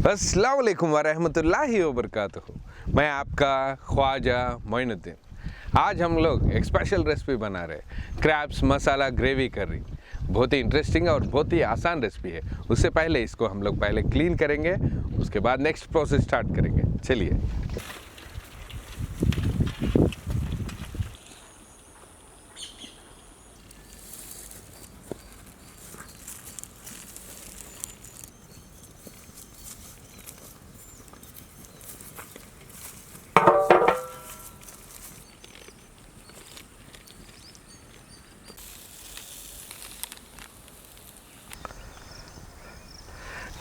अस्सलाम वालेकुम वरहमतुल्लाहि वबरकातुहू। मैं आपका ख्वाजा मोइनुद्दीन। आज हम लोग एक स्पेशल रेसिपी बना रहे हैं, क्रैब्स मसाला ग्रेवी करी। बहुत ही इंटरेस्टिंग और बहुत ही आसान रेसिपी है। उससे पहले इसको हम लोग पहले क्लीन करेंगे, उसके बाद नेक्स्ट प्रोसेस स्टार्ट करेंगे। चलिए।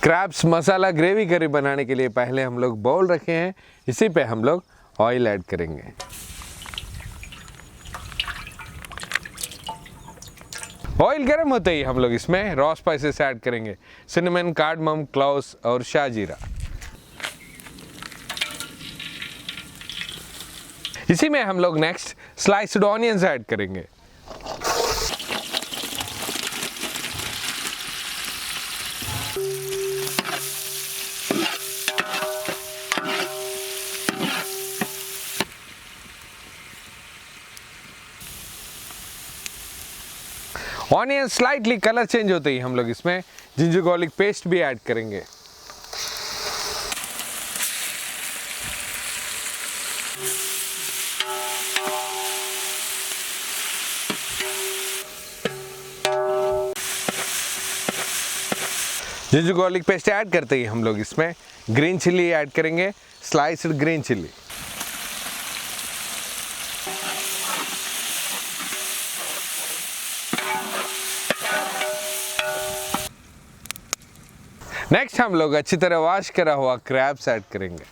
क्रैब्स मसाला ग्रेवी करी बनाने के लिए पहले हम लोग बाउल रखे हैं, इसी पे हम लोग ऑयल ऐड करेंगे। ऑयल गर्म होते ही हम लोग इसमें रॉ स्पाइसेस ऐड करेंगे, सिनेमन, कार्डमम, क्लोव्स और शाहजीरा। इसी में हम लोग नेक्स्ट स्लाइस्ड ऑनियंस ऐड करेंगे। ऑनियन स्लाइटली कलर चेंज होते ही हम लोग इसमें जिंजर गार्लिक पेस्ट भी ऐड करेंगे। जिंजर गार्लिक पेस्ट ऐड करते ही हम लोग इसमें ग्रीन चिल्ली ऐड करेंगे, स्लाइस्ड ग्रीन चिल्ली। नेक्स्ट हम लोग अच्छी तरह वॉश करा हुआ क्रैब्स ऐड करेंगे।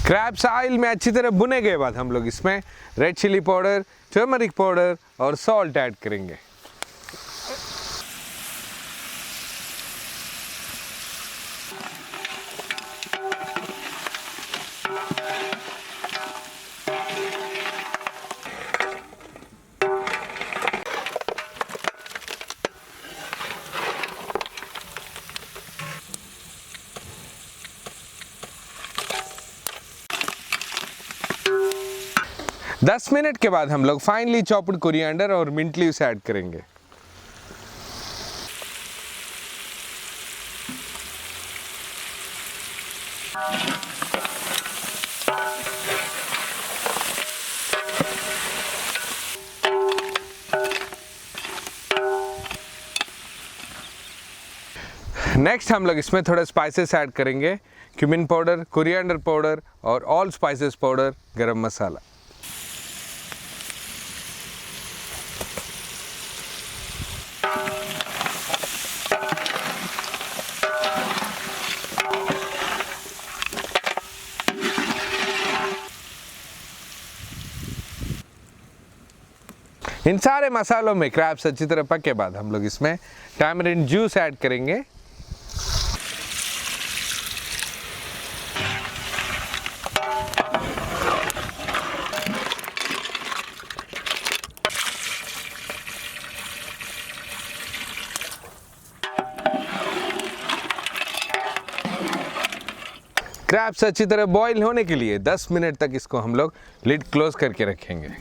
क्रैब्स ऑयल में अच्छी तरह भुने के बाद हम लोग इसमें red chilli powder, turmeric powder और सॉल्ट ऐड करेंगे। दस मिनट के बाद हम लोग फाइनली चॉप्ड कोरिएंडर और मिंट लीव्स ऐड करेंगे। नेक्स्ट हम लोग इसमें थोड़े स्पाइसेस ऐड करेंगे, क्यूमिन पाउडर, कोरिएंडर पाउडर और all spices powder, garam masala. इन सारे मसालों में क्रैब्स अच्छी तरह पक के बाद हम लोग इसमें टैमरिंड जूस ऐड करेंगे। क्रैब्स अच्छी तरह बॉईल होने के लिए 10 मिनट तक इसको हम लोग लिड क्लोज करके रखेंगे।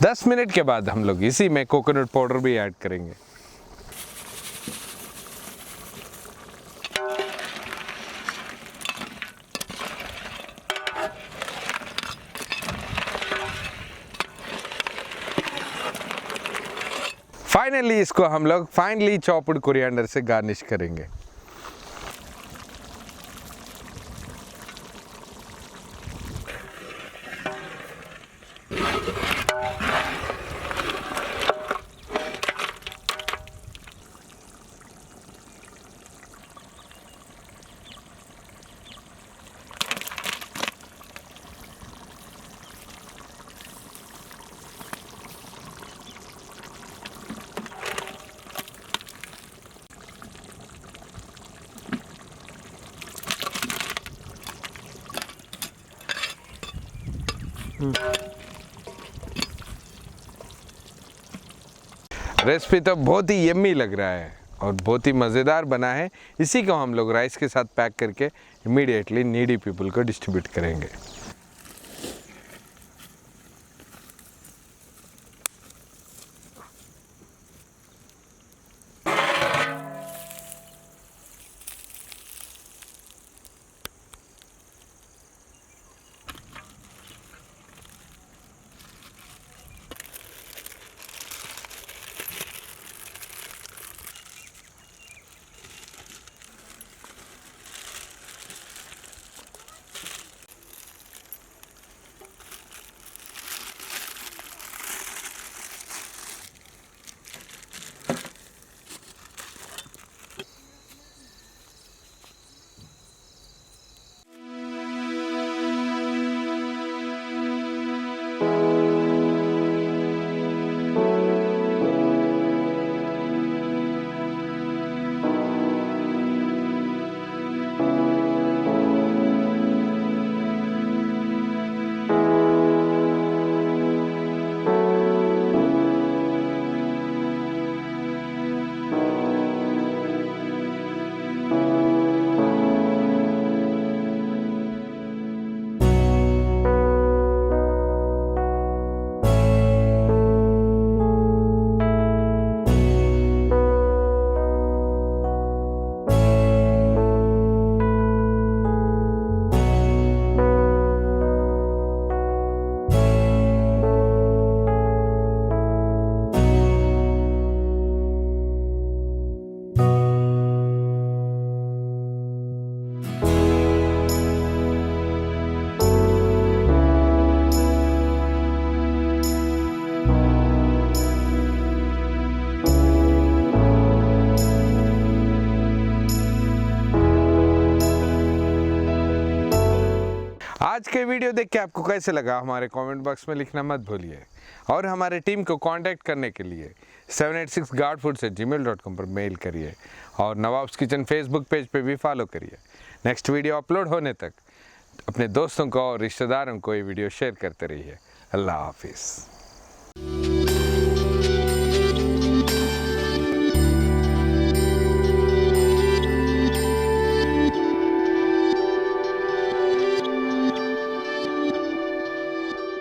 दस मिनट के बाद हम लोग इसी में कोकोनट पाउडर भी ऐड करेंगे। फाइनली इसको हम लोग फाइनली चॉप्ड कोरिएंडर से गार्निश करेंगे। रेसिपी तो बहुत ही यम्मी लग रहा है और बहुत ही मज़ेदार बना है। इसी को हम लोग राइस के साथ पैक करके इमीडिएटली नीडी पीपल को डिस्ट्रीब्यूट करेंगे। आज के वीडियो देख के आपको कैसे लगा हमारे कमेंट बॉक्स में लिखना मत भूलिए और हमारे टीम को कांटेक्ट करने के लिए 786guardfoods@gmail.com पर मेल करिए और नवाब्स किचन फेसबुक पेज पे भी फॉलो करिए। नेक्स्ट वीडियो अपलोड होने तक अपने दोस्तों को और रिश्तेदारों को ये वीडियो शेयर करते रहिए। अल्लाह हाफिज़।